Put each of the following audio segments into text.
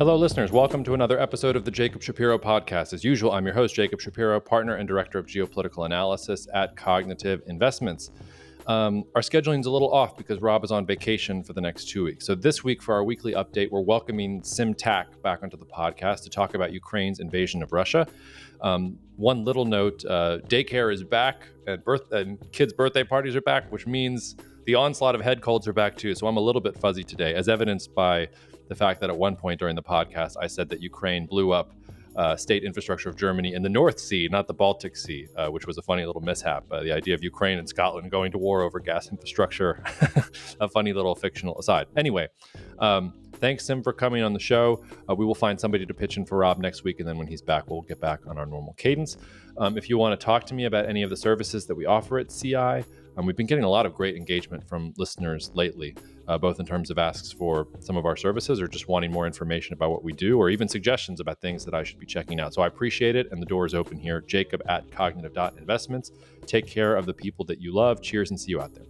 Hello, listeners. Welcome to another episode of the Jacob Shapiro podcast. As usual, I'm your host, Jacob Shapiro, partner and director of geopolitical analysis at Cognitive Investments. Our scheduling's a little off because Rob is on vacation for the next 2 weeks. So this week, for our weekly update, we're welcoming Sim Tack back onto the podcast to talk about Ukraine's invasion of Russia. One little note, daycare is back and kids' birthday parties are back, which means the onslaught of head colds are back too. So I'm a little bit fuzzy today, as evidenced by the fact that at one point during the podcast, I said that Ukraine blew up state infrastructure of Germany in the North Sea, not the Baltic Sea, which was a funny little mishap. The idea of Ukraine and Scotland going to war over gas infrastructure, a funny little fictional aside. Anyway, thanks, Sim, for coming on the show. We will find somebody to pitch in for Rob next week, and then when he's back, we'll get back on our normal cadence. If you want to talk to me about any of the services that we offer at CI, we've been getting a lot of great engagement from listeners lately, both in terms of asks for some of our services or just wanting more information about what we do, or even suggestions about things that I should be checking out. So I appreciate it, and the door is open here. Jacob at cognitive.investments. Take care of the people that you love. Cheers, and see you out there.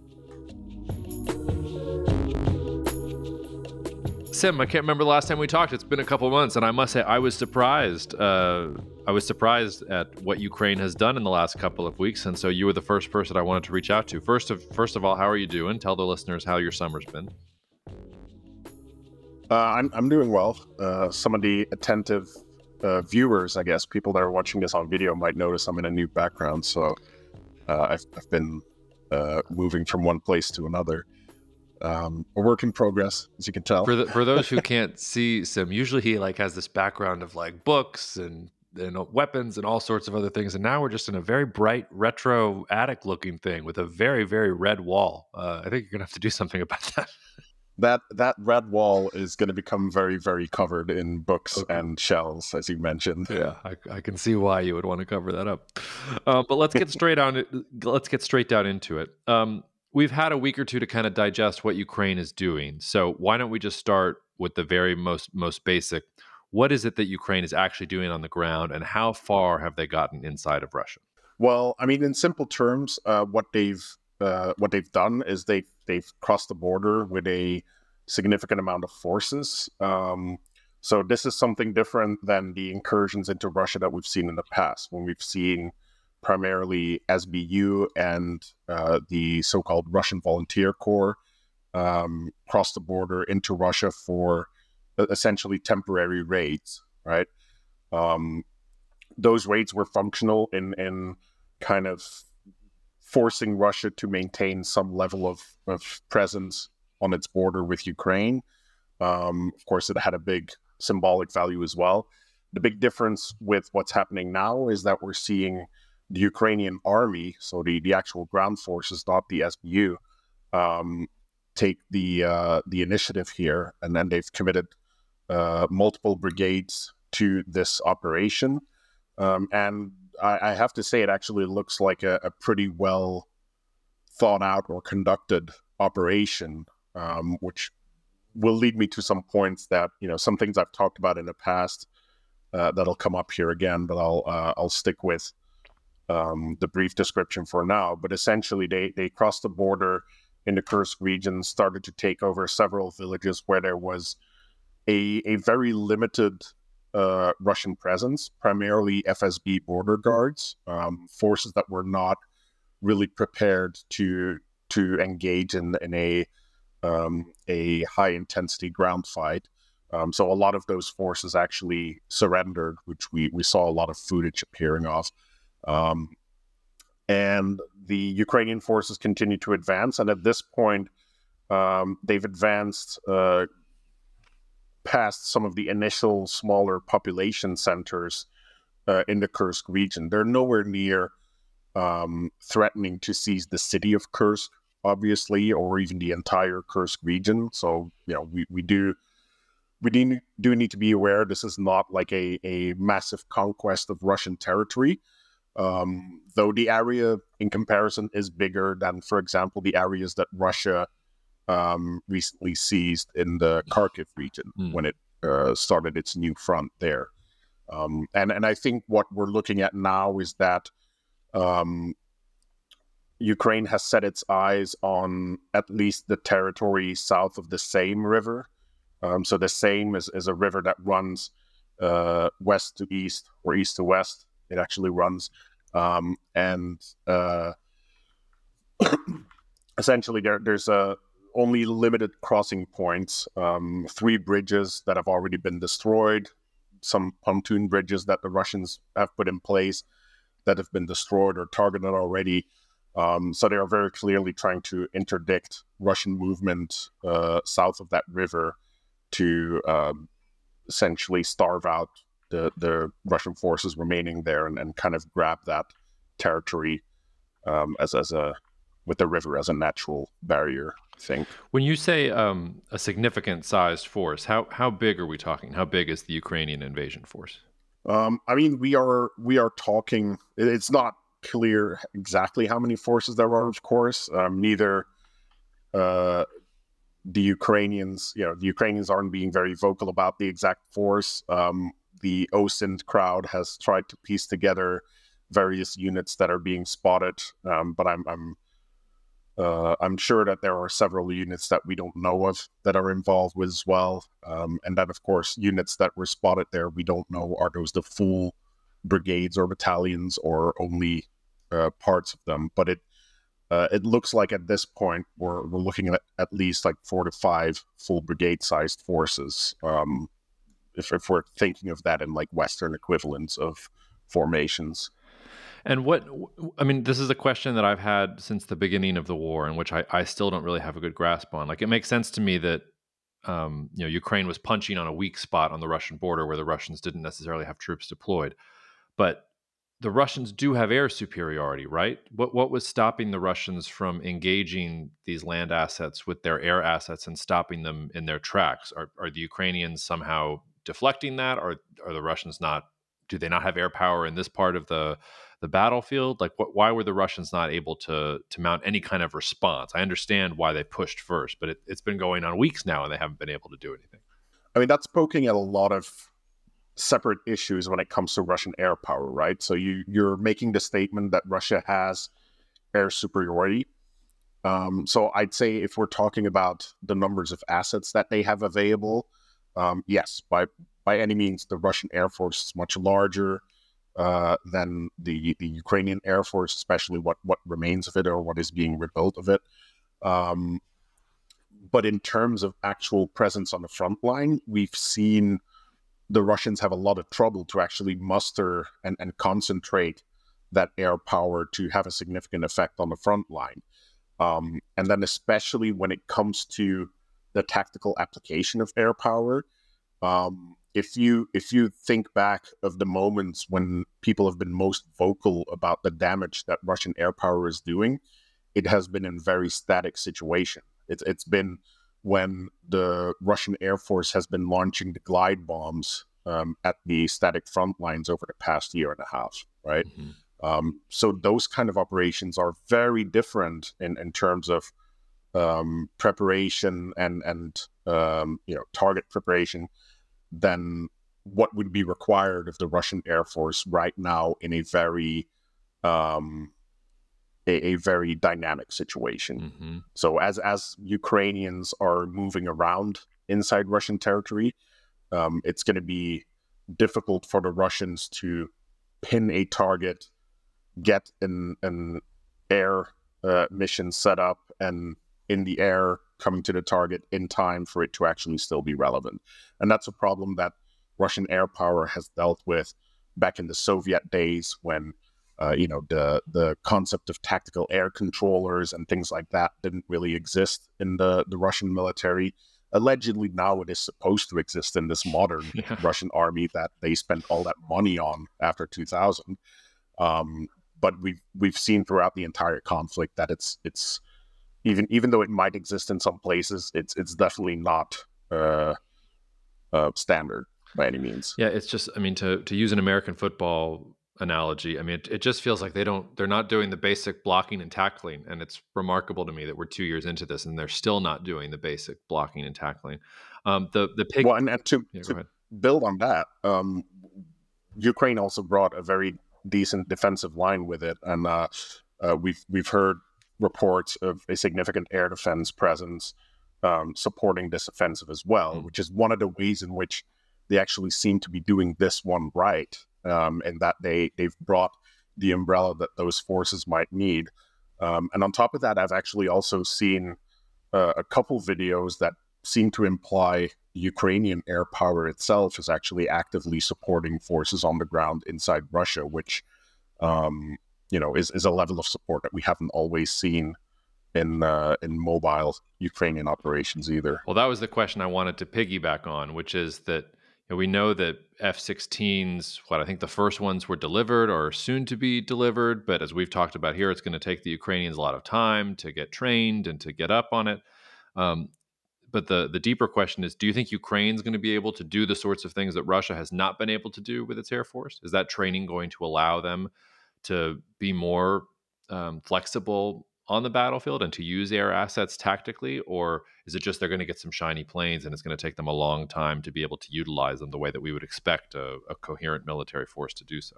Sim, I can't remember the last time we talked. It's been a couple of months, and I must say I was surprised. I was surprised at what Ukraine has done in the last couple of weeks, and so you were the first person I wanted to reach out to. First of all, how are you doing? Tell the listeners how your summer's been. I'm doing well. Some of the attentive viewers, I guess, people that are watching this on video might notice I'm in a new background, so I've been moving from one place to another. A work in progress, as you can tell. For those who can't see Sim, usually he has this background of books and weapons and all sorts of other things, and now we're just in a very bright retro attic looking thing with a very, very red wall. I think you're gonna have to do something about that. That red wall is going to become very, very covered in books and shells, as you mentioned. Yeah, I can see why you would want to cover that up. But let's get straight down into it. We've had a week or two to kind of digest what Ukraine is doing. So why don't we just start with the very most basic? What is it that Ukraine is actually doing on the ground, and how far have they gotten inside of Russia? Well, I mean, in simple terms, what they've done is they've crossed the border with a significant amount of forces. So this is something different than the incursions into Russia that we've seen in the past, when we've seen primarily SBU and the so-called Russian Volunteer Corps cross the border into Russia for essentially temporary raids, right? Those raids were functional in kind of forcing Russia to maintain some level of presence on its border with Ukraine. Of course, it had a big symbolic value as well. The big difference with what's happening now is that we're seeing the Ukrainian army, so the actual ground forces, not the SBU, take the initiative here, and then they've committed multiple brigades to this operation. And I have to say, it actually looks like a pretty well thought out or conducted operation, which will lead me to some points that, some things I've talked about in the past that'll come up here again, but I'll stick with the brief description for now. But essentially, they crossed the border in the Kursk region, started to take over several villages where there was a very limited Russian presence, primarily FSB border guards, forces that were not really prepared to engage in a high intensity ground fight. So a lot of those forces actually surrendered, which we saw a lot of footage appearing of. And the Ukrainian forces continue to advance, and at this point, they've advanced past some of the initial smaller population centers in the Kursk region. They're nowhere near threatening to seize the city of Kursk, obviously, or even the entire Kursk region. So, we do need to be aware this is not like a massive conquest of Russian territory. Though the area in comparison is bigger than, for example, the areas that Russia recently seized in the Kharkiv region when it started its new front there. And I think what we're looking at now is that Ukraine has set its eyes on at least the territory south of the Same River, So the same as a river that runs west to east or east to west. It actually runs, and essentially there's only limited crossing points. 3 bridges that have already been destroyed, some pontoon bridges that the Russians have put in place that have been destroyed or targeted already. So they are very clearly trying to interdict Russian movement south of that river to essentially starve out the Russian forces remaining there and kind of grab that territory as a with the river as a natural barrier, I think. When you say a significant sized force, how big are we talking? How big is the Ukrainian invasion force? I mean, we are talking. It's not clear exactly how many forces there are. Of course, neither the Ukrainians, the Ukrainians aren't being very vocal about the exact force. The OSINT crowd has tried to piece together various units that are being spotted, but I'm sure that there are several units that we don't know of that are involved with as well. And then, of course, units that were spotted there, we don't know, are those the full brigades or battalions or only parts of them. But it looks like at this point, we're looking at least like 4 to 5 full brigade-sized forces, if we're thinking of that in like Western equivalents of formations. And this is a question that I've had since the beginning of the war, and which I still don't really have a good grasp on. Like, it makes sense to me that, Ukraine was punching on a weak spot on the Russian border where the Russians didn't necessarily have troops deployed. But the Russians do have air superiority, right? What was stopping the Russians from engaging these land assets with their air assets and stopping them in their tracks? Are the Ukrainians somehow deflecting that, or are the Russians not? Do they not have air power in this part of the battlefield? Like, why were the Russians not able to mount any kind of response? I understand why they pushed first, but it's been going on weeks now and they haven't been able to do anything. I mean, that's poking at a lot of separate issues when it comes to Russian air power, right? So you're making the statement that Russia has air superiority. So I'd say if we're talking about the numbers of assets that they have available, yes, by any means, the Russian Air Force is much larger than the Ukrainian Air Force, especially what remains of it or what is being rebuilt of it. But in terms of actual presence on the front line, we've seen the Russians have a lot of trouble to actually muster and concentrate that air power to have a significant effect on the front line. And then especially when it comes to the tactical application of air power, if you think back of the moments when people have been most vocal about the damage that Russian air power is doing, it has been in very static situation. It's been when the Russian Air Force has been launching the glide bombs at the static front lines over the past year and a half, right? Mm-hmm. So those kind of operations are very different in terms of preparation and target preparation than what would be required of the Russian Air Force right now in a very a very dynamic situation. Mm-hmm. So as Ukrainians are moving around inside Russian territory, it's going to be difficult for the Russians to pin a target, get an air mission set up, and in the air coming to the target in time for it to actually still be relevant. And that's a problem that Russian air power has dealt with back in the Soviet days when the concept of tactical air controllers and things like that didn't really exist in the Russian military. Allegedly, now it is supposed to exist in this modern Russian army that they spent all that money on after 2000. But we've seen throughout the entire conflict that it's even though it might exist in some places, it's definitely not standard by any means. Yeah, it's just, I mean, to use an American football analogy, I mean, it just feels like they're not doing the basic blocking and tackling, and it's remarkable to me that we're 2 years into this and they're still not doing the basic blocking and tackling. The pig. Well, and to build on that, Ukraine also brought a very decent defensive line with it, and we've heard reports of a significant air defense presence supporting this offensive as well, which is one of the ways in which they actually seem to be doing this one right, and that they've brought the umbrella that those forces might need. And on top of that, I've actually also seen a couple videos that seem to imply Ukrainian air power itself is actually actively supporting forces on the ground inside Russia, which is a level of support that we haven't always seen in mobile Ukrainian operations either. Well, that was the question I wanted to piggyback on, which is that we know that F-16s, I think the first ones were delivered or are soon to be delivered. But as we've talked about here, it's going to take the Ukrainians a lot of time to get trained and to get up on it. But the deeper question is, do you think Ukraine's going to be able to do the sorts of things that Russia has not been able to do with its Air Force? Is that training going to allow them to be more flexible on the battlefield and to use air assets tactically? Or is it just they're going to get some shiny planes and it's going to take them a long time to be able to utilize them the way that we would expect a coherent military force to do so?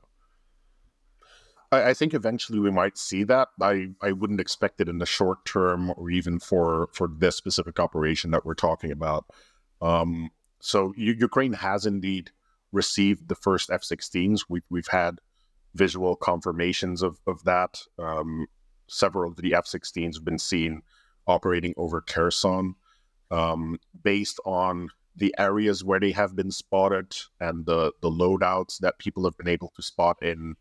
I think eventually we might see that. I wouldn't expect it in the short term or even for this specific operation that we're talking about. So Ukraine has indeed received the first F-16s. We've had visual confirmations of that. Several of the F-16s have been seen operating over Kherson. Based on the areas where they have been spotted and the loadouts that people have been able to spot in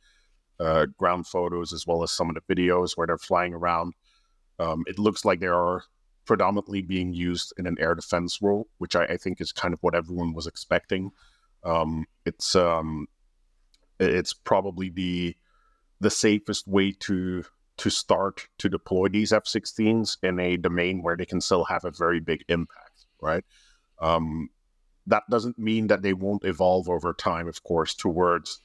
ground photos, as well as some of the videos where they're flying around, it looks like they are predominantly being used in an air defense role, which I think is kind of what everyone was expecting. It's probably the safest way to start to deploy these F-16s in a domain where they can still have a very big impact, right? That doesn't mean that they won't evolve over time, of course, towards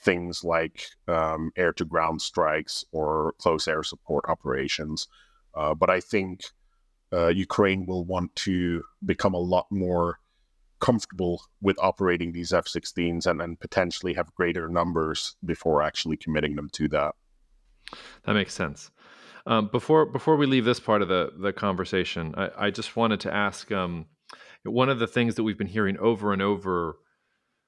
things like air-to-ground strikes or close air support operations. But I think Ukraine will want to become a lot more comfortable with operating these F-16s and potentially have greater numbers before actually committing them to that. That makes sense. Before we leave this part of the conversation, I just wanted to ask, one of the things that we've been hearing over and over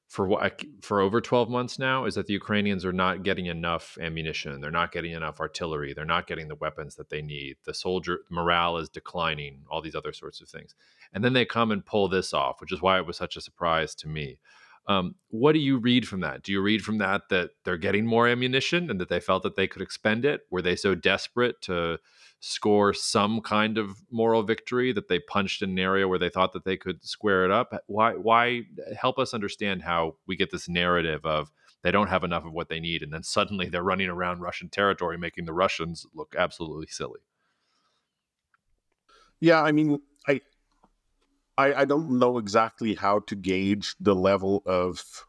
for over 12 months now is that the Ukrainians are not getting enough ammunition. They're not getting enough artillery. They're not getting the weapons that they need. The soldier morale is declining, all these other sorts of things. And then they come and pull this off, which is why it was such a surprise to me. What do you read from that? Do you read from that they're getting more ammunition and that they felt that they could expend it? Were they so desperate to score some kind of moral victory that they punched in an area where they thought that they could square it up? Why help us understand how we get this narrative of they don't have enough of what they need, and then suddenly they're running around Russian territory, making the Russians look absolutely silly? Yeah, I mean, I don't know exactly how to gauge the level of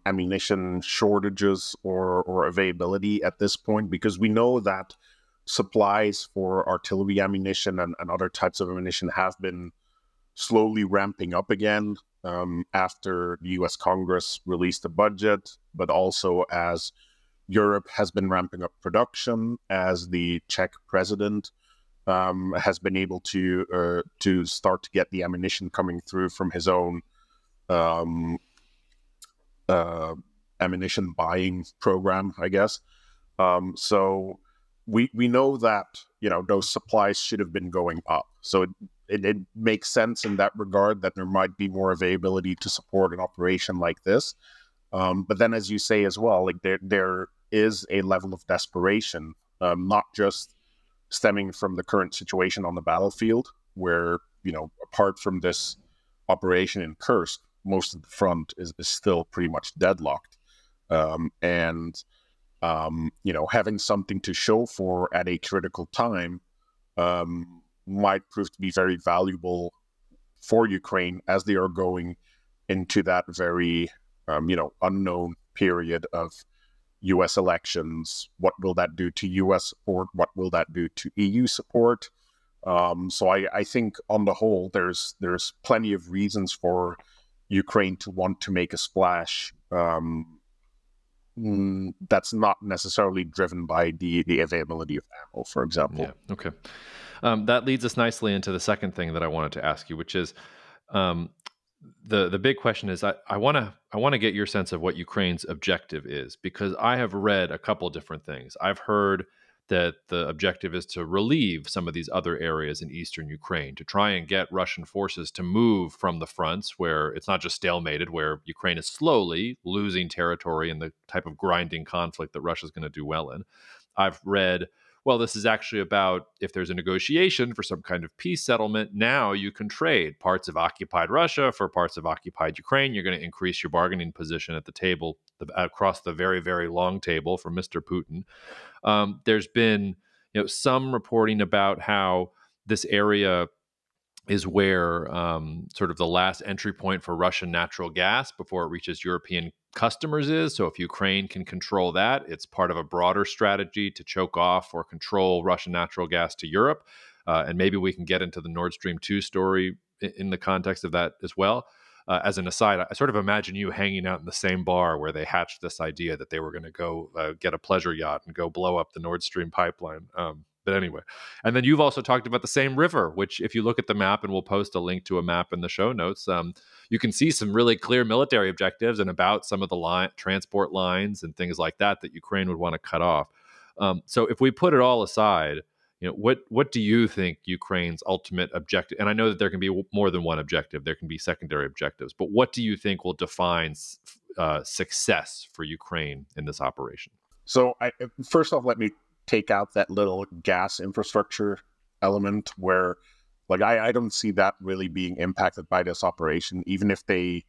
ammunition shortages or availability at this point, because we know that supplies for artillery ammunition and other types of ammunition have been slowly ramping up again after the US Congress released a budget, but also as Europe has been ramping up production, as the Czech president has been able to start to get the ammunition coming through from his own ammunition buying program, I guess. So we know that those supplies should have been going up. So it makes sense in that regard that there might be more availability to support an operation like this. But then, as you say as well, like there is a level of desperation, not just stemming from the current situation on the battlefield, where, apart from this operation in Kursk, most of the front is still pretty much deadlocked. Having something to show for at a critical time might prove to be very valuable for Ukraine as they are going into that very, unknown period of U.S. elections. What will that do to U.S. support? What will that do to EU support? So I think on the whole, there's plenty of reasons for Ukraine to want to make a splash. That's not necessarily driven by the availability of ammo, for example. Yeah. Okay. That leads us nicely into the second thing that I wanted to ask you, which is um, the big question is I want to get your sense of what Ukraine's objective is, because I have read a couple different things. I've heard that the objective is to relieve some of these other areas in eastern Ukraine, to try and get Russian forces to move from the fronts where it's not just stalemated, where Ukraine is slowly losing territory in the type of grinding conflict that Russia's going to do well in. I've read, well, this is actually about if there's a negotiation for some kind of peace settlement, now you can trade parts of occupied Russia for parts of occupied Ukraine. You're going to increase your bargaining position at the table, across the very, very long table for Mr. Putin. There's been, some reporting about how this area is where sort of the last entry point for Russian natural gas before it reaches European customers is. So if Ukraine can control that, it's part of a broader strategy to choke off or control Russian natural gas to Europe. And maybe we can get into the Nord Stream 2 story in the context of that as well. As an aside, I sort of imagine you hanging out in the same bar where they hatched this idea that they were going to go get a pleasure yacht and go blow up the Nord Stream pipeline. But anyway, and then you've also talked about the same river, which if you look at the map, and we'll post a link to a map in the show notes, you can see some really clear military objectives and about some of the transport lines and things like that Ukraine would want to cut off. So if we put it all aside, what do you think Ukraine's ultimate objective? And I know that there can be more than one objective; there can be secondary objectives. But what do you think will define success for Ukraine in this operation? So, first off, let me take out that little gas infrastructure element where, like, I don't see that really being impacted by this operation, even if they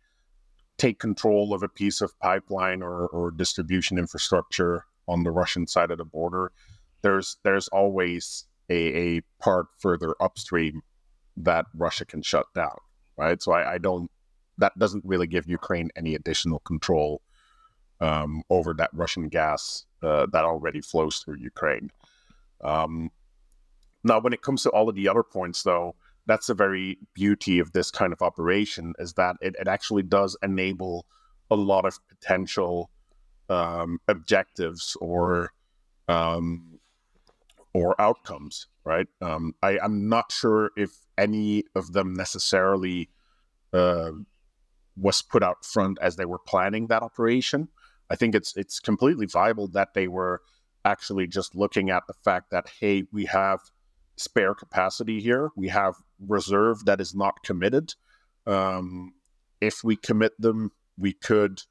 take control of a piece of pipeline or distribution infrastructure on the Russian side of the border. There's always a part further upstream that Russia can shut down, right? So I don't, that doesn't really give Ukraine any additional control over that Russian gas that already flows through Ukraine. Now, when it comes to all of the other points, though, that's the very beauty of this kind of operation, is that it actually does enable a lot of potential objectives or outcomes, right? I'm not sure if any of them necessarily was put out front as they were planning that operation. I think it's completely viable that they were actually just looking at the fact that, hey, we have spare capacity here. We have reserve that is not committed. If we commit them, we could,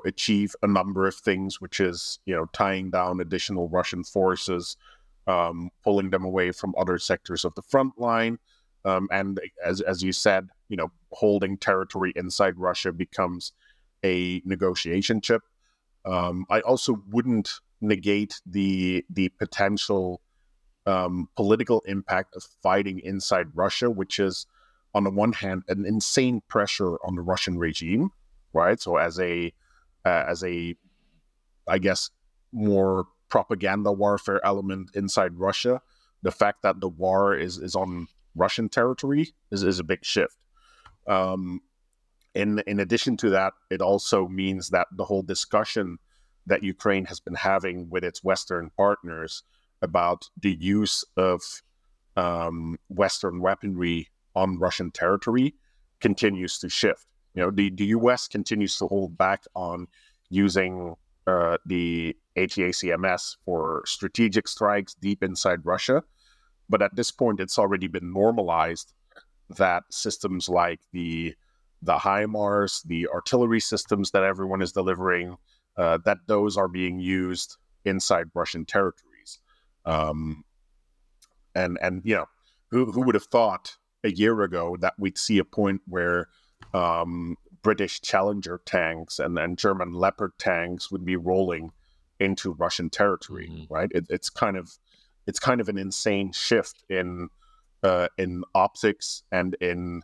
achieve a number of things, which is, tying down additional Russian forces, pulling them away from other sectors of the front line. And as you said, holding territory inside Russia becomes a negotiation chip. I also wouldn't negate the potential political impact of fighting inside Russia, which is, on the one hand, an insane pressure on the Russian regime, right? So as a I guess, more propaganda warfare element inside Russia, the fact that the war is on Russian territory is a big shift. In addition to that, it also means that the whole discussion that Ukraine has been having with its Western partners about the use of Western weaponry on Russian territory continues to shift. The U.S. continues to hold back on using the ATACMS for strategic strikes deep inside Russia. But at this point, it's already been normalized that systems like the HIMARS, the artillery systems that everyone is delivering, that those are being used inside Russian territories. Who would have thought a year ago that we'd see a point where British Challenger tanks and German Leopard tanks would be rolling into Russian territory, right? It's kind of an insane shift in optics and in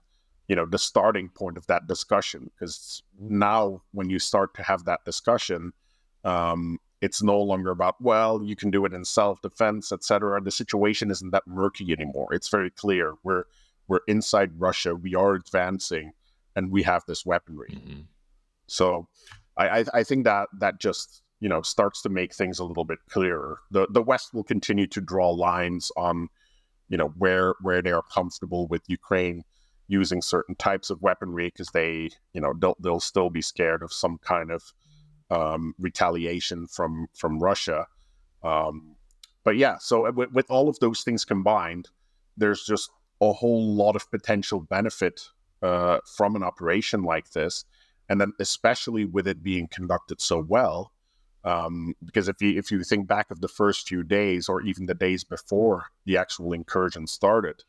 the starting point of that discussion, because now when you start to have that discussion, it's no longer about, well, you can do it in self-defense, etc. The situation isn't that murky anymore. It's very clear. We're inside Russia. We are advancing, and we have this weaponry. So I think that just starts to make things a little bit clearer. The West will continue to draw lines on, where they are comfortable with Ukraine using certain types of weaponry, because they'll still be scared of some kind of retaliation from Russia. But yeah, so with all of those things combined, there's just a whole lot of potential benefit from an operation like this, and then especially with it being conducted so well. Because if you think back of the first few days, or even the days before the actual incursion started,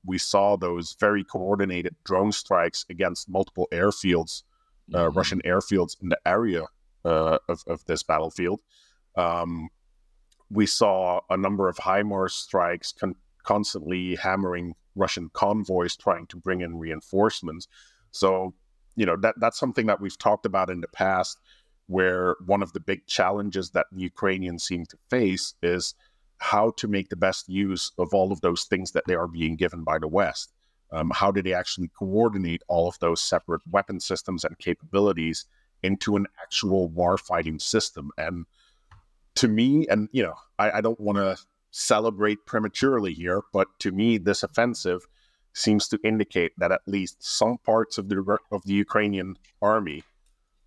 we saw those very coordinated drone strikes against multiple airfields, Russian airfields in the area of this battlefield. We saw a number of HIMARS strikes constantly hammering Russian convoys trying to bring in reinforcements. So, that's something that we've talked about in the past, where one of the big challenges that the Ukrainians seem to face is how to make the best use of all of those things that they are being given by the West. How do they actually coordinate all of those separate weapon systems and capabilities into an actual warfighting system? And to me, and I don't want to celebrate prematurely here, but to me, this offensive seems to indicate that at least some parts of the Ukrainian army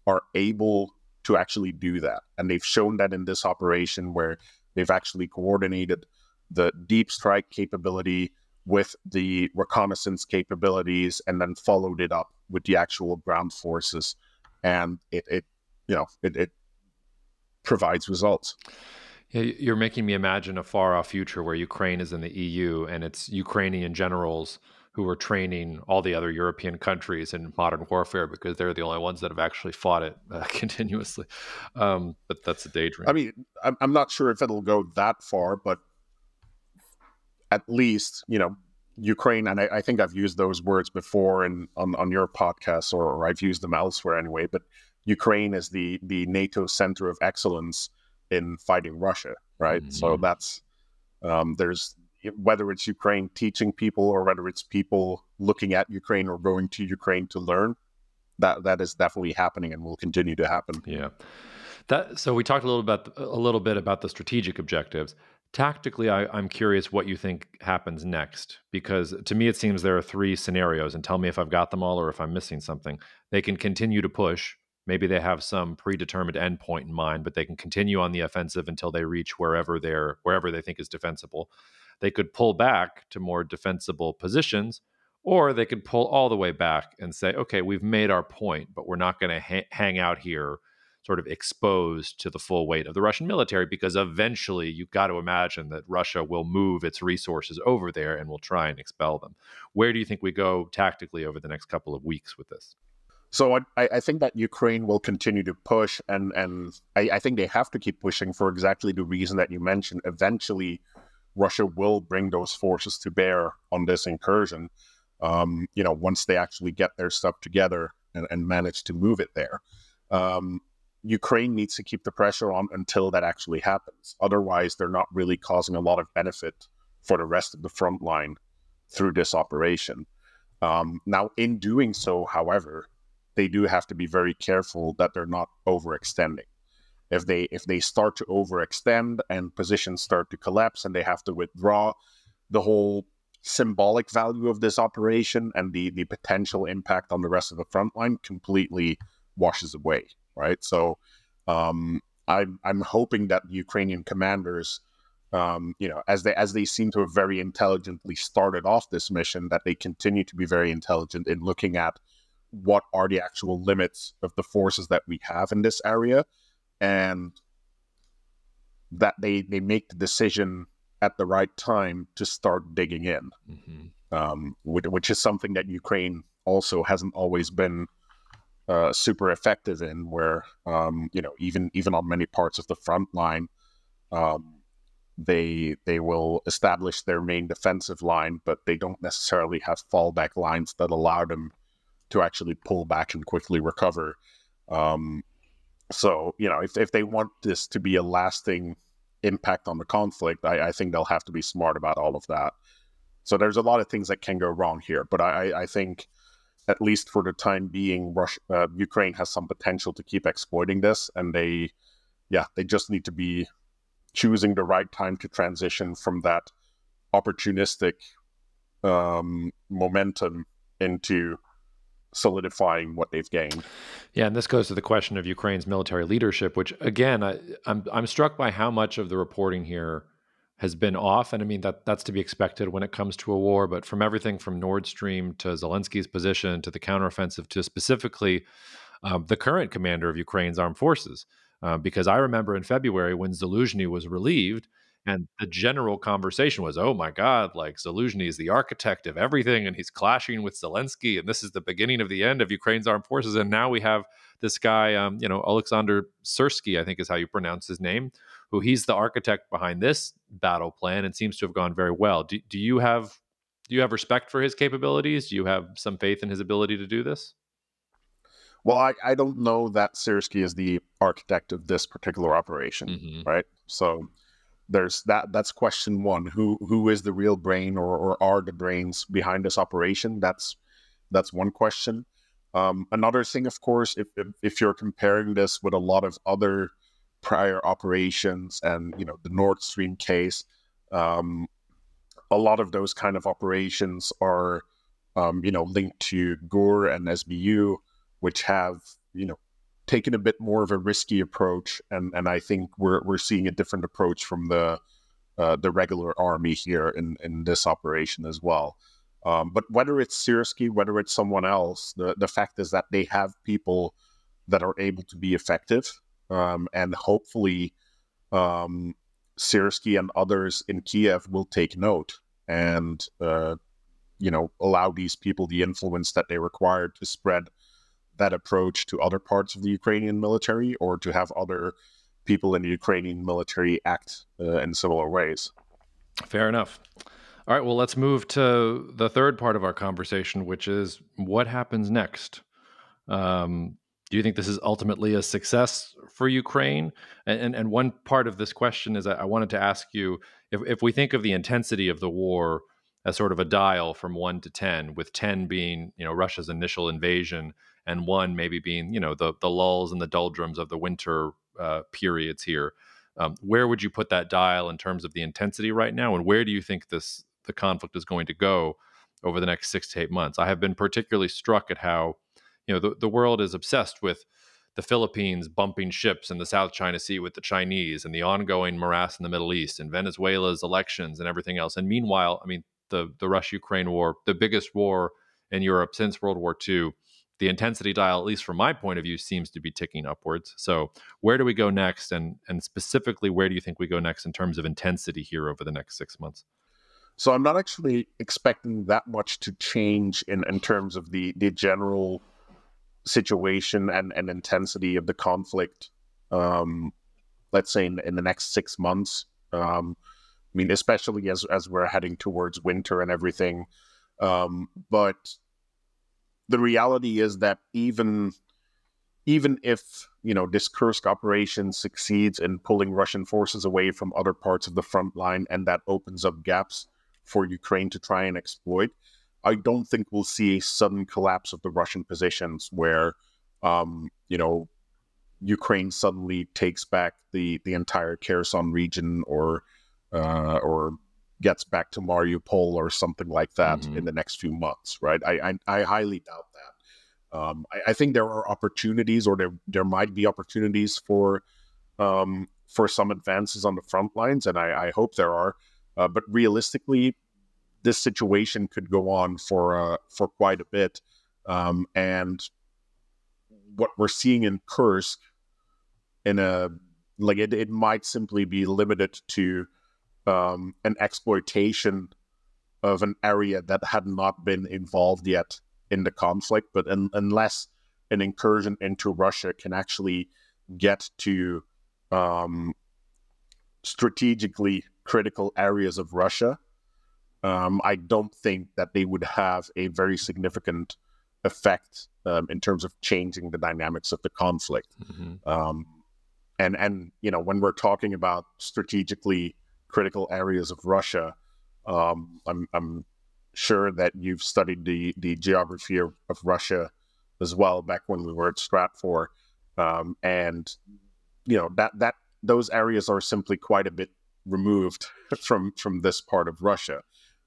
are able to actually do that. And they've shown that in this operation, where they've actually coordinated the deep strike capability with the reconnaissance capabilities, and then followed it up with the actual ground forces. And it provides results. Yeah, you're making me imagine a far-off future where Ukraine is in the EU and it's Ukrainian generals who are training all the other European countries in modern warfare, because they're the only ones that have actually fought it continuously. But that's a daydream. I mean, I'm not sure if it'll go that far, but at least, Ukraine, and I think I've used those words before on your podcast, or I've used them elsewhere anyway, but Ukraine is the NATO center of excellence in fighting Russia, right? Mm-hmm. So that's, there's, whether it's Ukraine teaching people, or whether it's people looking at Ukraine or going to Ukraine to learn, that is definitely happening and will continue to happen. Yeah. So we talked a little bit about the strategic objectives. Tactically, I'm curious what you think happens next, because to me it seems there are three scenarios, and tell me if I've got them all or if I'm missing something. They can continue to push. Maybe they have some predetermined endpoint in mind, but they can continue on the offensive until they reach wherever they think is defensible. They could pull back to more defensible positions, or they could pull all the way back and say, okay, we've made our point, but we're not going to hang out here sort of exposed to the full weight of the Russian military, because eventually you've got to imagine that Russia will move its resources over there and will try and expel them. Where do you think we go tactically over the next couple of weeks with this? So I think that Ukraine will continue to push, and I think they have to keep pushing for exactly the reason that you mentioned. Eventually, Russia will bring those forces to bear on this incursion, once they actually get their stuff together and manage to move it there. Ukraine needs to keep the pressure on until that actually happens. Otherwise, they're not really causing a lot of benefit for the rest of the front line through this operation. Now, in doing so, however, they do have to be very careful that they're not overextending. If they start to overextend and positions start to collapse and they have to withdraw, the whole symbolic value of this operation and the potential impact on the rest of the front line completely washes away, right? So I'm hoping that the Ukrainian commanders, as they seem to have very intelligently started off this mission, that they continue to be very intelligent in looking at what are the actual limits of the forces that we have in this area, and that they make the decision at the right time to start digging in, which is something that Ukraine also hasn't always been super effective in, where even on many parts of the front line, they will establish their main defensive line, but they don't necessarily have fallback lines that allow them to actually pull back and quickly recover. So, if they want this to be a lasting impact on the conflict, I think they'll have to be smart about all of that. So there's a lot of things that can go wrong here, but I think, at least for the time being, Ukraine has some potential to keep exploiting this, and they yeah, they just need to be choosing the right time to transition from that opportunistic momentum into solidifying what they've gained. Yeah, and this goes to the question of Ukraine's military leadership, which again, I'm struck by how much of the reporting here has been off, and I mean that's to be expected when it comes to a war. But from everything from Nord Stream to Zelensky's position to the counteroffensive to specifically the current commander of Ukraine's armed forces. Because I remember in February when Zelensky was relieved, and the general conversation was, "Oh my God, like Zelensky is the architect of everything, and he's clashing with Zelensky, and this is the beginning of the end of Ukraine's armed forces." And now we have this guy, Alexander Syrsky, I think is how you pronounce his name, who he's the architect behind this battle plan, and seems to have gone very well. Do you have respect for his capabilities? Do you have some faith in his ability to do this? Well, I don't know that Syrsky is the architect of this particular operation, Mm-hmm. right? So there's that's question one. Who is the real brain, or are the brains behind this operation? That's one question. Another thing, of course, if you're comparing this with a lot of other prior operations, and the Nord Stream case, um, a lot of those kind of operations are linked to GUR and SBU, which have taken a bit more of a risky approach, and I think we're seeing a different approach from the regular army here in this operation as well. But whether it's Syrsky, whether it's someone else, the fact is that they have people that are able to be effective, and hopefully Syrsky and others in Kiev will take note and allow these people the influence that they require to spread that approach to other parts of the Ukrainian military, or to have other people in the Ukrainian military act in similar ways. Fair enough. All right, well, let's move to the third part of our conversation, which is what happens next. Do you think this is ultimately a success for Ukraine? And one part of this question is I wanted to ask you if we think of the intensity of the war as sort of a dial from 1 to 10, with 10 being Russia's initial invasion, and 1 maybe being the lulls and the doldrums of the winter periods here. Where would you put that dial in terms of the intensity right now, and where do you think the conflict is going to go over the next 6 to 8 months? I have been particularly struck at how the world is obsessed with the Philippines bumping ships in the South China Sea with the Chinese, and the ongoing morass in the Middle East, and Venezuela's elections and everything else. And meanwhile, I mean, the Russia-Ukraine war, the biggest war in Europe since World War II, the intensity dial, at least from my point of view, seems to be ticking upwards. So where do we go next? And specifically, where do you think we go next in terms of intensity here over the next 6 months? So I'm not actually expecting that much to change in terms of the general situation and intensity of the conflict, let's say in the next 6 months. I mean, especially as we're heading towards winter and everything. But the reality is that even if this Kursk operation succeeds in pulling Russian forces away from other parts of the front line, and that opens up gaps for Ukraine to try and exploit, I don't think we'll see a sudden collapse of the Russian positions where Ukraine suddenly takes back the entire Kherson region, or gets back to Mariupol or something like that in the next few months, right? I highly doubt that. I think there are opportunities, or there might be opportunities for some advances on the front lines, and I hope there are. But realistically, this situation could go on for quite a bit. And what we're seeing in Kursk, it might simply be limited to an exploitation of an area that had not been involved yet in the conflict. But unless an incursion into Russia can actually get to strategically critical areas of Russia, I don't think that they would have a very significant effect in terms of changing the dynamics of the conflict. And when we're talking about strategically critical areas of Russia, I'm sure that you've studied the geography of Russia as well back when we were at Stratfor, and that those areas are simply quite a bit removed from this part of Russia.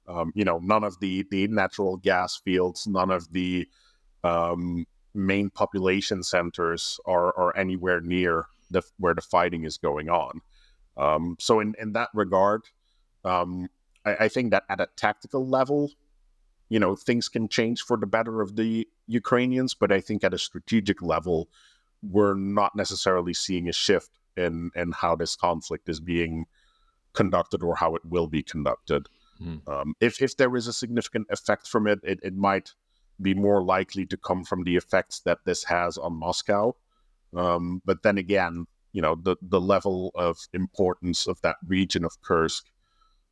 None of the natural gas fields, none of the main population centers are anywhere near where the fighting is going on. So in that regard, I think that at a tactical level, things can change for the better of the Ukrainians, but I think at a strategic level, we're not necessarily seeing a shift in how this conflict is being conducted or how it will be conducted. If there is a significant effect from it, it might be more likely to come from the effects that this has on Moscow. But then again, the level of importance of that region of Kursk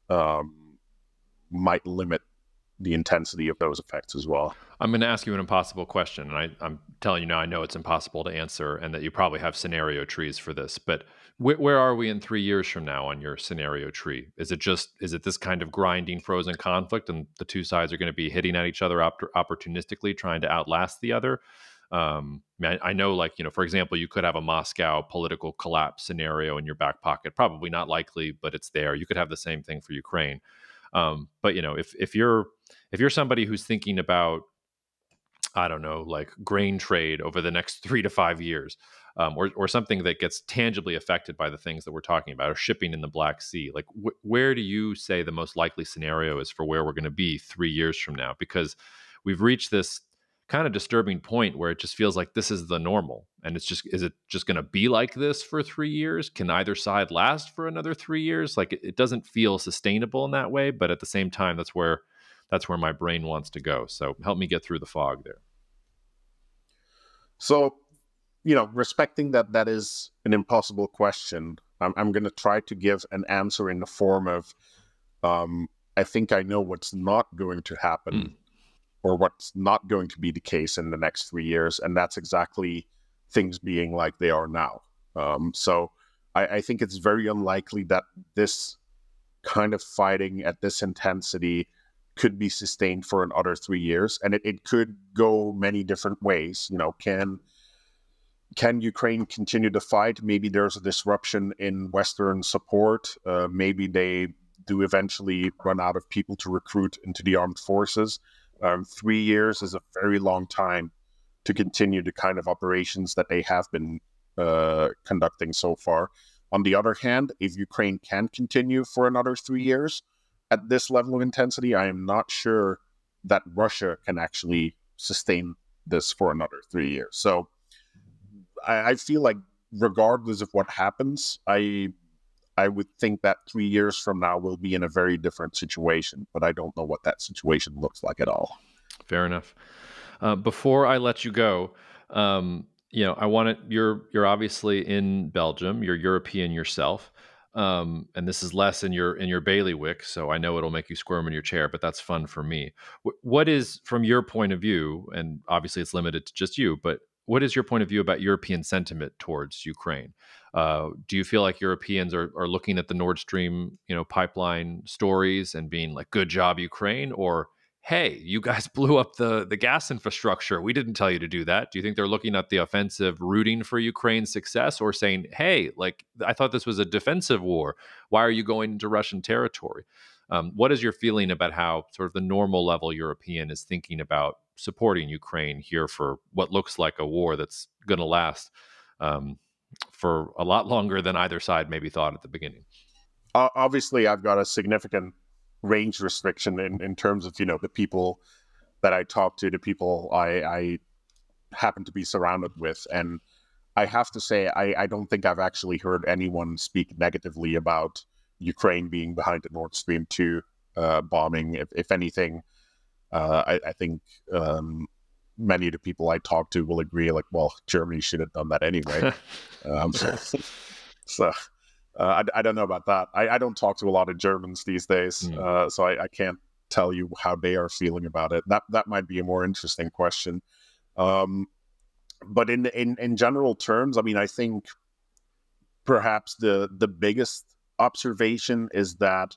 might limit the intensity of those effects as well. I'm going to ask you an impossible question, and I'm telling you now, I know it's impossible to answer, and that you probably have scenario trees for this. But where are we in 3 years from now on your scenario tree? Is it this kind of grinding, frozen conflict, and the two sides are going to be hitting at each other opportunistically, trying to outlast the other? I know, like, for example, you could have a Moscow political collapse scenario in your back pocket. Probably not likely, but it's there. You could have the same thing for Ukraine. But if you're somebody who's thinking about, I don't know, like grain trade over the next 3 to 5 years, or something that gets tangibly affected by the things that we're talking about, or shipping in the Black Sea, like where do you say the most likely scenario is for where we're going to be 3 years from now? Because we've reached this kind of disturbing point where it just feels like this is the normal, and is it just going to be like this for 3 years? Can either side last for another 3 years? Like it doesn't feel sustainable in that way, but at the same time, that's where my brain wants to go. So help me get through the fog there. So, respecting that is an impossible question, I'm going to try to give an answer in the form of, I think I know what's not going to happen, or what's not going to be the case in the next 3 years, and that's exactly things being like they are now. So I think it's very unlikely that this kind of fighting at this intensity could be sustained for another 3 years, and it could go many different ways. Can Ukraine continue to fight? Maybe there's a disruption in Western support. Maybe they do eventually run out of people to recruit into the armed forces. 3 years is a very long time to continue the kind of operations that they have been conducting so far. On the other hand, if Ukraine can continue for another 3 years at this level of intensity, I am not sure that Russia can actually sustain this for another 3 years. So I feel like regardless of what happens, I would think that 3 years from now we'll be in a very different situation, but I don't know what that situation looks like at all. Fair enough. Before I let you go, I want to. You're obviously in Belgium. You're European yourself, and this is less in your bailiwick. So I know it'll make you squirm in your chair, but that's fun for me. What is, from your point of view, and obviously it's limited to just you, but what is your point of view about European sentiment towards Ukraine? Do you feel like Europeans are looking at the Nord Stream, pipeline stories and being like, "Good job, Ukraine," or "Hey, you guys blew up the gas infrastructure. We didn't tell you to do that"? Do you think they're looking at the offensive, rooting for Ukraine's success, or saying, "Hey, like, I thought this was a defensive war. Why are you going into Russian territory?" What is your feeling about how sort of the normal level European is thinking about supporting Ukraine here for what looks like a war that's going to last for a lot longer than either side maybe thought at the beginning? Obviously, I've got a significant range restriction in terms of, the people that I talk to, the people I happen to be surrounded with. And I have to say, I don't think I've actually heard anyone speak negatively about Ukraine being behind the Nord Stream 2 bombing. If anything, I think many of the people I talk to will agree, like, well, Germany should have done that anyway. So I don't know about that. I don't talk to a lot of Germans these days, so I can't tell you how they are feeling about it. That might be a more interesting question. But in general terms, I mean, I think perhaps the biggest observation is that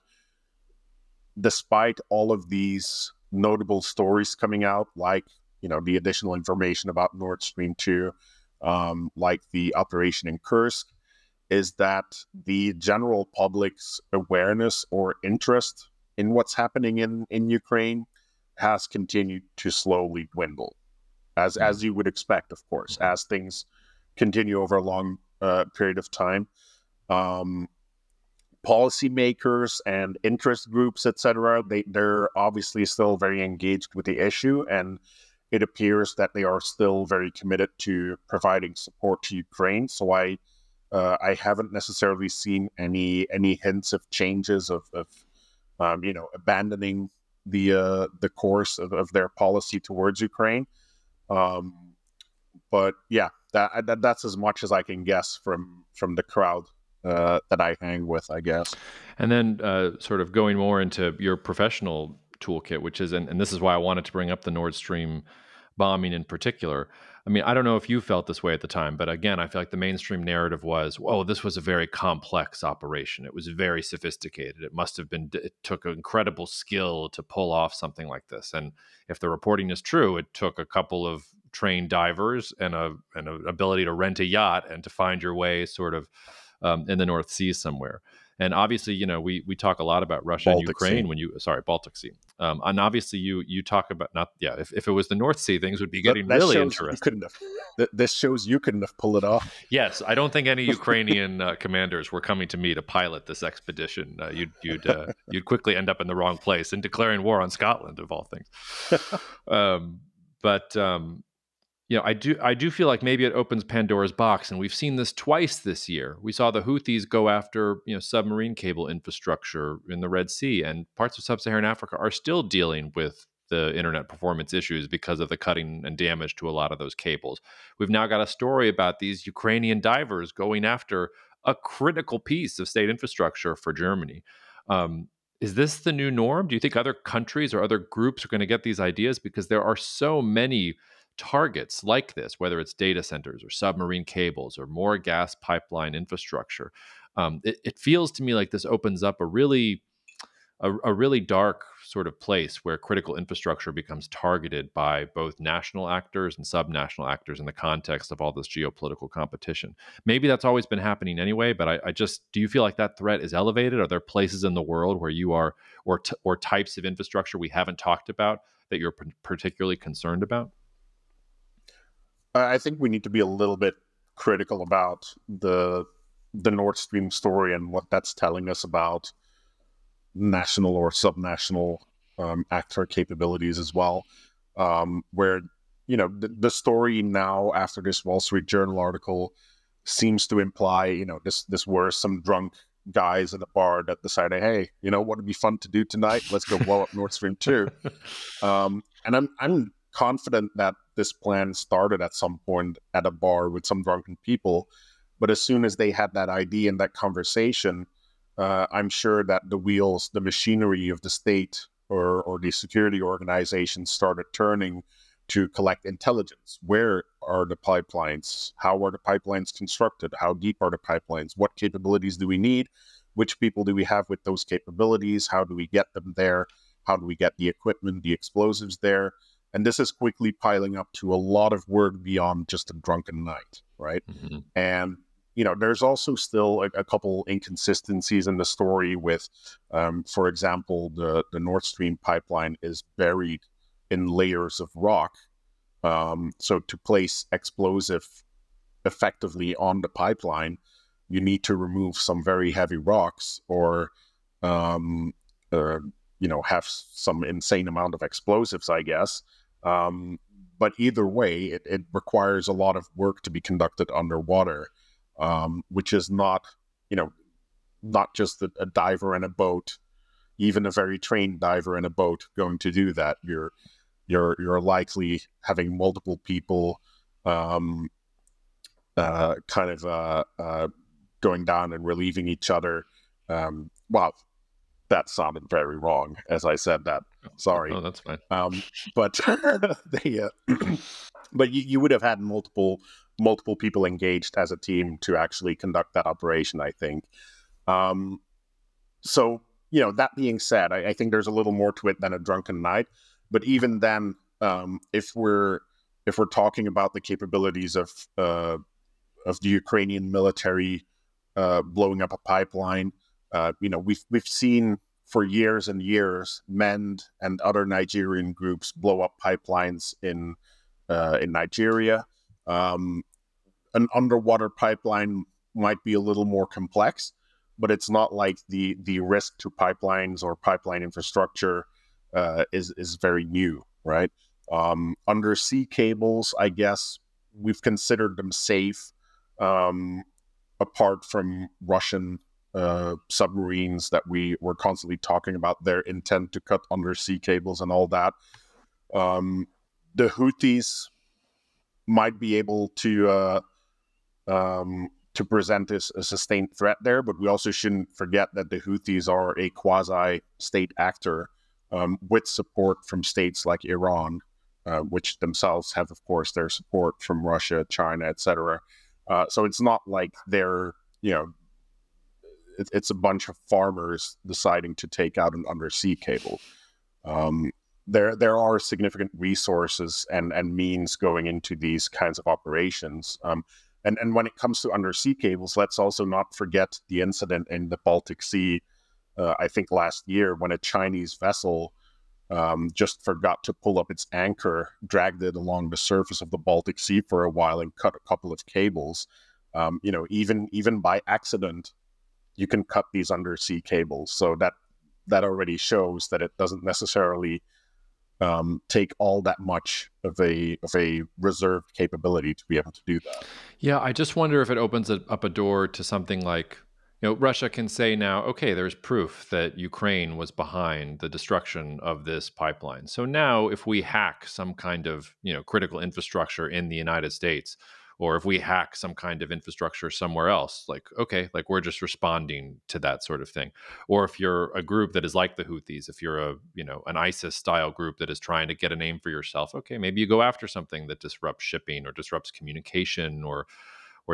despite all of these notable stories coming out, like, the additional information about Nord Stream 2, like the operation in Kursk, is that the general public's awareness or interest in what's happening in Ukraine has continued to slowly dwindle, as you would expect, of course, as things continue over a long period of time. Policymakers and interest groups, etc., they're obviously still very engaged with the issue, and it appears that they are still very committed to providing support to Ukraine. So I haven't necessarily seen any hints of changes of abandoning the course of their policy towards Ukraine. But yeah, that's as much as I can guess from the crowd that I hang with, I guess. And then sort of going more into your professional toolkit, which is, and this is why I wanted to bring up the Nord Stream bombing in particular. I mean, I don't know if you felt this way at the time, but again, I feel like the mainstream narrative was, oh, this was a very complex operation. It was very sophisticated. It took incredible skill to pull off something like this. And if the reporting is true, it took a couple of trained divers and an ability to rent a yacht and to find your way sort of in the North Sea somewhere. And obviously, we talk a lot about Russia and Ukraine Baltic Sea. And obviously you talk about if it was the North Sea, things would be getting really interesting. This shows you couldn't have pulled it off. Yes, I don't think any Ukrainian commanders were coming to me to pilot this expedition. You'd quickly end up in the wrong place and declaring war on Scotland, of all things. I do feel like maybe it opens Pandora's box, and we've seen this twice this year. We saw the Houthis go after submarine cable infrastructure in the Red Sea, and parts of sub-Saharan Africa are still dealing with the internet performance issues because of the cutting and damage to a lot of those cables. We've now got a story about these Ukrainian divers going after a critical piece of state infrastructure for Germany. Is this the new norm? Do you think other countries or other groups are going to get these ideas? Because there are so many targets like this, whether it's data centers or submarine cables or more gas pipeline infrastructure. It feels to me like this opens up a really dark sort of place where critical infrastructure becomes targeted by both national actors and subnational actors in the context of all this geopolitical competition. Maybe that's always been happening anyway, but I just, do you feel like that threat is elevated? Are there places in the world where you are, or types of infrastructure we haven't talked about that you're particularly concerned about? I think we need to be a little bit critical about the Nord Stream story and what that's telling us about national or subnational actor capabilities as well. Where the story now after this Wall Street Journal article seems to imply this were some drunk guys in a bar that decided, hey, what would be fun to do tonight? Let's go blow up Nord Stream 2. And I'm confident that this plan started at some point at a bar with some drunken people, but as soon as they had that idea and that conversation, I'm sure that the machinery of the state or the security organizations started turning to collect intelligence. Where are the pipelines? How are the pipelines constructed? How deep are the pipelines? What capabilities do we need? Which people do we have with those capabilities? How do we get them there? How do we get the equipment, the explosives there? And this is quickly piling up to a lot of work beyond just a drunken night, right? Mm-hmm. And, there's also still a couple inconsistencies in the story with, for example, the Nord Stream pipeline is buried in layers of rock. So to place explosive effectively on the pipeline, you need to remove some very heavy rocks or have some insane amount of explosives, I guess. But either way, it requires a lot of work to be conducted underwater, which is not just a diver in a boat, even a very trained diver in a boat going to do that. You're likely having multiple people going down and relieving each other. Wow, that sounded very wrong as I said that. Sorry. Oh, that's fine. But but you would have had multiple people engaged as a team to actually conduct that operation, I think. So, that being said, I think there's a little more to it than a drunken night. But even then, if we're talking about the capabilities of the Ukrainian military blowing up a pipeline. We've seen for years and years MEND and other Nigerian groups blow up pipelines in Nigeria. An underwater pipeline might be a little more complex, but it's not like the risk to pipelines or pipeline infrastructure is very new, right? Undersea cables, I guess we've considered them safe, apart from Russian submarines that we were constantly talking about their intent to cut undersea cables and all that. The Houthis might be able to present a sustained threat there, but we also shouldn't forget that the Houthis are a quasi-state actor with support from states like Iran, which themselves have, of course, their support from Russia, China, etc. So it's not like they're, it's a bunch of farmers deciding to take out an undersea cable. There are significant resources and means going into these kinds of operations. And when it comes to undersea cables, let's also not forget the incident in the Baltic Sea, I think last year, when a Chinese vessel just forgot to pull up its anchor, dragged it along the surface of the Baltic Sea for a while and cut a couple of cables. Even by accident, you can cut these undersea cables. So that already shows that it doesn't necessarily take all that much of a reserved capability to be able to do that. Yeah, I just wonder if it opens up a door to something like, Russia can say now, okay, there's proof that Ukraine was behind the destruction of this pipeline. So now if we hack some kind of, critical infrastructure in the United States, or if we hack some kind of infrastructure somewhere else, we're just responding to that sort of thing. Or if you're a group that is like the Houthis, if you're an ISIS style group that is trying to get a name for yourself, okay, maybe you go after something that disrupts shipping or disrupts communication or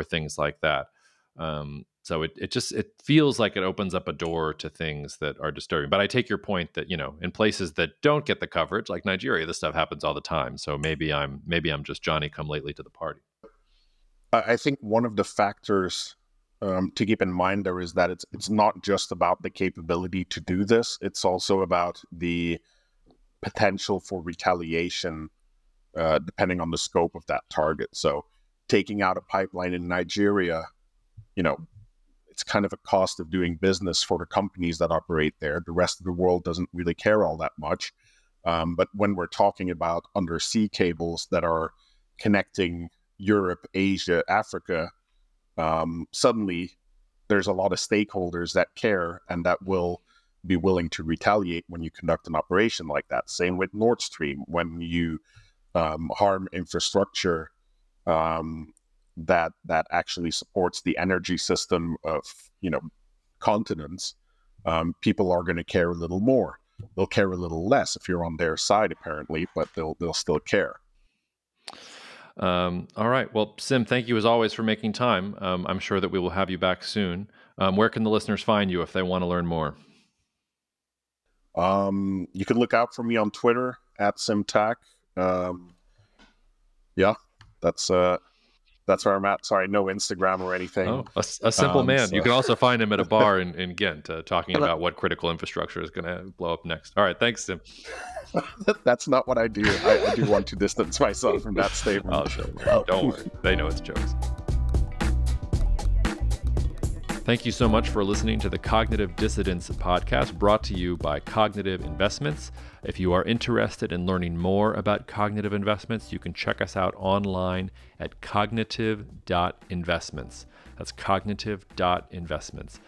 things like that. So it feels like it opens up a door to things that are disturbing. But I take your point that, in places that don't get the coverage, like Nigeria, this stuff happens all the time. So maybe I'm just Johnny come lately to the party. I think one of the factors to keep in mind there is that it's not just about the capability to do this. It's also about the potential for retaliation depending on the scope of that target. So taking out a pipeline in Nigeria, it's kind of a cost of doing business for the companies that operate there. The rest of the world doesn't really care all that much. But when we're talking about undersea cables that are connecting Europe, Asia, Africa, suddenly there's a lot of stakeholders that care and that will be willing to retaliate when you conduct an operation like that. Same with Nord Stream, when you harm infrastructure that actually supports the energy system of continents, people are going to care a little more. They'll care a little less if you're on their side, apparently, but they'll still care. All right. Well, Sim, thank you as always for making time. I'm sure that we will have you back soon. Where can the listeners find you if they want to learn more? You can look out for me on Twitter at SimTac. Yeah, that's where I'm at. Sorry, no Instagram or anything. Oh, a simple man. So. You can also find him at a bar in Ghent talking about what critical infrastructure is going to blow up next. All right. Thanks, Sim. That's not what I do. I do want to distance myself from that statement. I'll show you. Don't worry. They know it's jokes. Thank you so much for listening to the Cognitive Dissidence podcast brought to you by Cognitive Investments. If you are interested in learning more about cognitive investments, you can check us out online at cognitive.investments. That's cognitive.investments.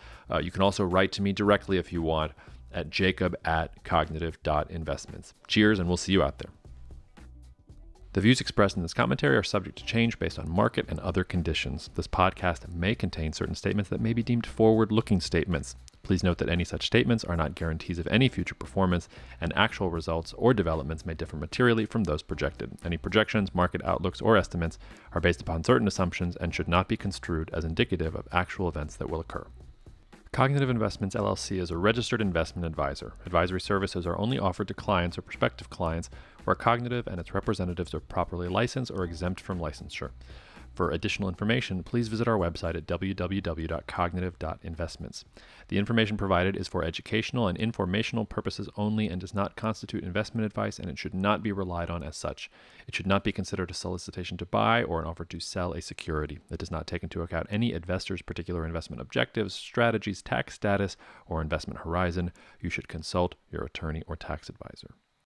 You can also write to me directly if you want at jacob@cognitive.investments. Cheers, and we'll see you out there. The views expressed in this commentary are subject to change based on market and other conditions. This podcast may contain certain statements that may be deemed forward-looking statements. Please note that any such statements are not guarantees of any future performance, and actual results or developments may differ materially from those projected. Any projections, market outlooks, or estimates are based upon certain assumptions and should not be construed as indicative of actual events that will occur. Cognitive Investments LLC is a registered investment advisor. Advisory services are only offered to clients or prospective clients where Cognitive and its representatives are properly licensed or exempt from licensure. For additional information, please visit our website at www.cognitive.investments. The information provided is for educational and informational purposes only and does not constitute investment advice, and it should not be relied on as such. It should not be considered a solicitation to buy or an offer to sell a security. It does not take into account any investor's particular investment objectives, strategies, tax status, or investment horizon. You should consult your attorney or tax advisor.